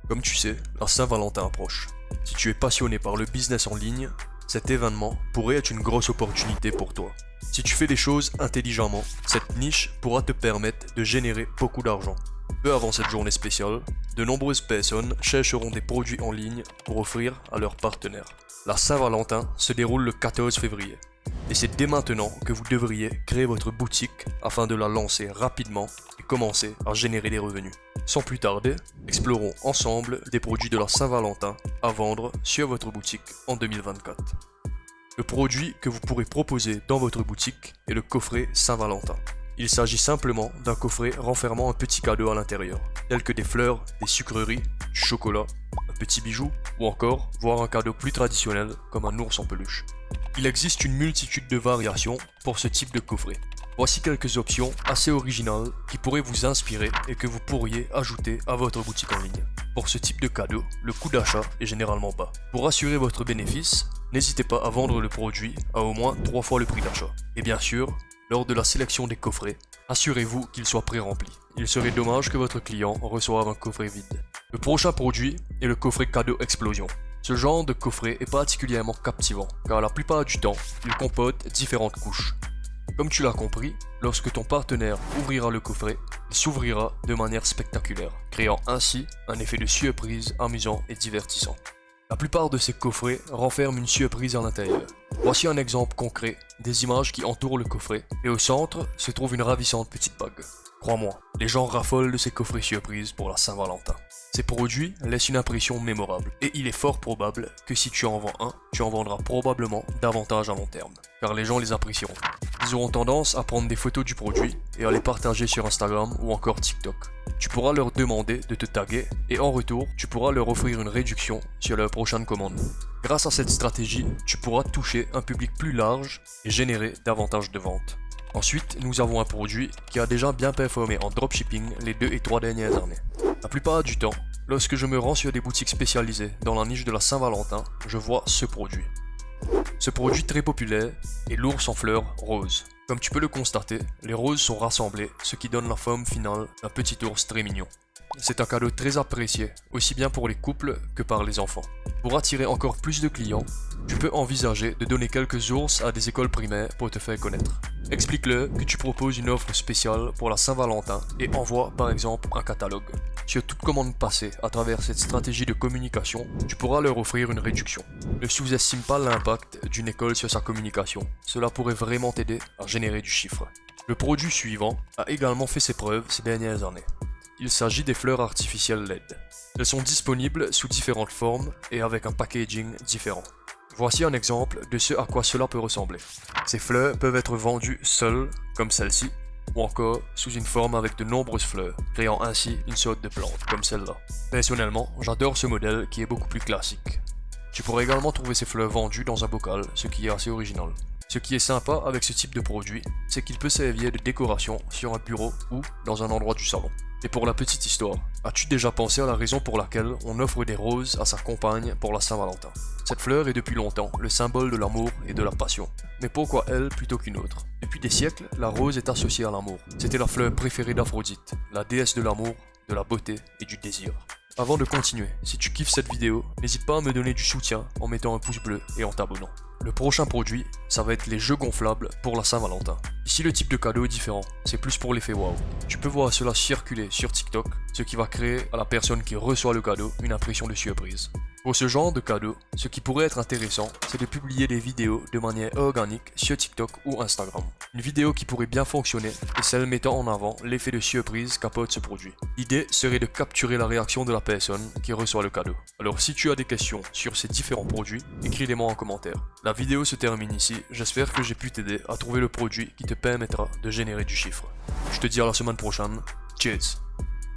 Comme tu sais, la Saint-Valentin approche. Si tu es passionné par le business en ligne, cet événement pourrait être une grosse opportunité pour toi. Si tu fais des choses intelligemment, cette niche pourra te permettre de générer beaucoup d'argent. Peu avant cette journée spéciale, de nombreuses personnes chercheront des produits en ligne pour offrir à leurs partenaires. La Saint-Valentin se déroule le 14 février. Et c'est dès maintenant que vous devriez créer votre boutique afin de la lancer rapidement et commencer à générer des revenus. Sans plus tarder, explorons ensemble des produits de la Saint-Valentin à vendre sur votre boutique en 2024. Le produit que vous pourrez proposer dans votre boutique est le coffret Saint-Valentin. Il s'agit simplement d'un coffret renfermant un petit cadeau à l'intérieur, tels que des fleurs, des sucreries, du chocolat, un petit bijou ou encore, voire un cadeau plus traditionnel comme un ours en peluche. Il existe une multitude de variations pour ce type de coffret. Voici quelques options assez originales qui pourraient vous inspirer et que vous pourriez ajouter à votre boutique en ligne. Pour ce type de cadeau, le coût d'achat est généralement bas. Pour assurer votre bénéfice, n'hésitez pas à vendre le produit à au moins 3 fois le prix d'achat. Et bien sûr, lors de la sélection des coffrets, assurez-vous qu'il soit pré-rempli. Il serait dommage que votre client reçoive un coffret vide. Le prochain produit est le coffret cadeau explosion. Ce genre de coffret est particulièrement captivant, car la plupart du temps, il comporte différentes couches. Comme tu l'as compris, lorsque ton partenaire ouvrira le coffret, il s'ouvrira de manière spectaculaire, créant ainsi un effet de surprise amusant et divertissant. La plupart de ces coffrets renferment une surprise à l'intérieur. Voici un exemple concret des images qui entourent le coffret, et au centre se trouve une ravissante petite bague. Crois-moi, les gens raffolent de ces coffrets surprises pour la Saint-Valentin. Ces produits laissent une impression mémorable, et il est fort probable que si tu en vends un, tu en vendras probablement davantage à long terme, car les gens les apprécieront. Ils auront tendance à prendre des photos du produit et à les partager sur Instagram ou encore TikTok. Tu pourras leur demander de te taguer et en retour, tu pourras leur offrir une réduction sur leur prochaine commande. Grâce à cette stratégie, tu pourras toucher un public plus large et générer davantage de ventes. Ensuite, nous avons un produit qui a déjà bien performé en dropshipping les 2 et 3 dernières années. La plupart du temps, lorsque je me rends sur des boutiques spécialisées dans la niche de la Saint-Valentin, je vois ce produit. Ce produit très populaire est l'ours en fleurs rose. Comme tu peux le constater, les roses sont rassemblées, ce qui donne la forme finale d'un petit ours très mignon. C'est un cadeau très apprécié, aussi bien pour les couples que par les enfants. Pour attirer encore plus de clients, tu peux envisager de donner quelques ours à des écoles primaires pour te faire connaître. Explique-leur que tu proposes une offre spéciale pour la Saint-Valentin et envoie par exemple un catalogue. Sur toute commande passée à travers cette stratégie de communication, tu pourras leur offrir une réduction. Ne sous-estime pas l'impact d'une école sur sa communication, cela pourrait vraiment t'aider à générer du chiffre. Le produit suivant a également fait ses preuves ces dernières années. Il s'agit des fleurs artificielles LED. Elles sont disponibles sous différentes formes et avec un packaging différent. Voici un exemple de ce à quoi cela peut ressembler. Ces fleurs peuvent être vendues seules, comme celle-ci, ou encore sous une forme avec de nombreuses fleurs, créant ainsi une sorte de plante, comme celle-là. Personnellement, j'adore ce modèle qui est beaucoup plus classique. Tu pourrais également trouver ces fleurs vendues dans un bocal, ce qui est assez original. Ce qui est sympa avec ce type de produit, c'est qu'il peut servir de décoration sur un bureau ou dans un endroit du salon. Et pour la petite histoire, as-tu déjà pensé à la raison pour laquelle on offre des roses à sa compagne pour la Saint-Valentin? Cette fleur est depuis longtemps le symbole de l'amour et de la passion. Mais pourquoi elle plutôt qu'une autre? Depuis des siècles, la rose est associée à l'amour. C'était la fleur préférée d'Aphrodite, la déesse de l'amour, de la beauté et du désir. Avant de continuer, si tu kiffes cette vidéo, n'hésite pas à me donner du soutien en mettant un pouce bleu et en t'abonnant. Le prochain produit, ça va être les jeux gonflables pour la Saint-Valentin. Ici le type de cadeau est différent, c'est plus pour l'effet waouh. Tu peux voir cela circuler sur TikTok, ce qui va créer à la personne qui reçoit le cadeau une impression de surprise. Pour ce genre de cadeau, ce qui pourrait être intéressant, c'est de publier des vidéos de manière organique sur TikTok ou Instagram. Une vidéo qui pourrait bien fonctionner est celle mettant en avant l'effet de surprise qu'apporte ce produit. L'idée serait de capturer la réaction de la personne qui reçoit le cadeau. Alors si tu as des questions sur ces différents produits, écris-les-moi en commentaire. La vidéo se termine ici, j'espère que j'ai pu t'aider à trouver le produit qui te permettra de générer du chiffre. Je te dis à la semaine prochaine, cheers!